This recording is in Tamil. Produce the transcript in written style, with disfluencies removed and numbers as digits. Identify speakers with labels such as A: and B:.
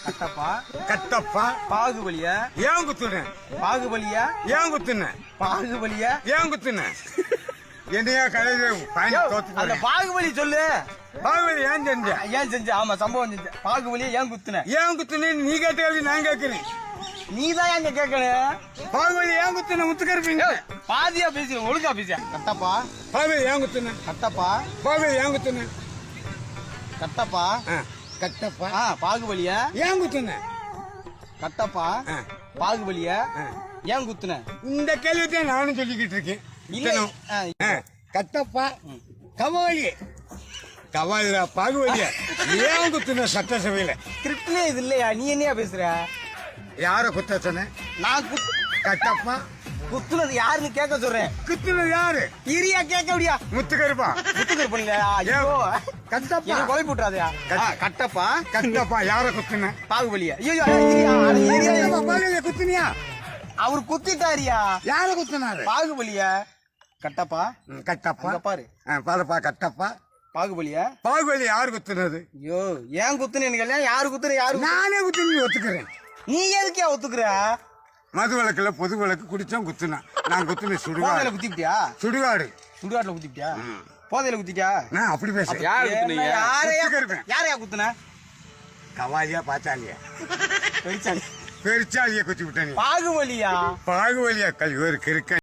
A: கட்டப்பா
B: கட்டப்பா
A: பாகுபலியா
B: ஏன் குத்துன
A: பாகுபலியா
B: ஏன் குத்துன
A: பாகுபலியா
B: ஏன் குத்துன என்னையா கலையில தோத்து
A: அந்த பாகுபலி சொல்லு.
B: பாகுபலி ஏன் செஞ்ச
A: ஏன் செஞ்ச? ஆமா சம்பவம் செஞ்ச. பாகுபலியா ஏன் குத்துன?
B: ஏன் குத்துன நீ கேட்ட நான் கேட்கிறேன்.
A: நீதான் எங்க கேட்கணும்.
B: பாகுபலி ஏன் குத்துன முத்துக்கருப்பீங்க
A: பாதியா பேசி ஒழுங்கா பேசியா. கட்டப்பா
B: பாகுபலி ஏன் குத்துன
A: கட்டப்பா
B: பாகுபலி ஏன் குத்துன
A: கட்டப்பா
B: கட்டப்பா
A: பாகுபலியா
B: ஏன் குத்துன
A: கட்டப்பா பாகுபலியா ஏன் குத்துன?
B: இந்த கேள்வித்தான் நானும் சொல்லிக்கிட்டு இருக்கேன். கட்டப்பா கவாலி கவாலியா பாகுபலியா ஏன் குத்துன சட்டசபையில?
A: கிரிப்ட்லயே இது இல்லையா? நீ என்னையா பேசுற?
B: யார குத்த சொன்ன?
A: நான்
B: கட்டப்பா
A: குத்துனது யாருன்னு கேட்க சொல்றேன்.
B: குத்துனது யாரு?
A: இரியா கேட்க முடியா?
B: முத்துக்கருப்பா
A: முத்துக்கருப்பு இல்லையா? ஐயோ
B: கட்டப்பா
A: கொலை போட்டுறாதயா. கட்டப்பா
B: கட்டப்பா யார குத்துன?
A: பாகுபலியா? ஐயோ
B: பாகுபலிய குத்துனியா?
A: அவர் குத்திட்டாரியா.
B: யார குத்துனாரு?
A: பாகுபலியா கட்டப்பா
B: கட்டப்பா
A: பாரு
B: பாருப்பா கட்டப்பா
A: பாகுபலியா.
B: பாகுபலி யாரு குத்துனது?
A: ஐயோ ஏன் குத்துனேன்னு கேள்வி. யாரு குத்துற? யாரு?
B: நானே குத்துன்னு ஒத்துக்கிறேன்.
A: நீ எதுக்கே ஒத்துக்குற?
B: மது விளக்குல பொது விளக்கு குடிச்சோம் குத்துனா நான் குத்துன
A: போதையில
B: சுடுகாடு
A: குத்திட்டியா?
B: சுடுகாடு
A: சுடுகாட்டுல குத்திட்டியா? போதையில குத்திட்டியா?
B: நான் அப்படி பேசுறேன்.
A: யாரையா குத்துன?
B: கவாலியா பாச்சாலியா
A: பெருச்சாலி
B: பெருச்சாலிய குத்தி விட்டேன்.
A: பாகுபலியா
B: பாகுபலியா கல்வி ஒரு கிறுக்க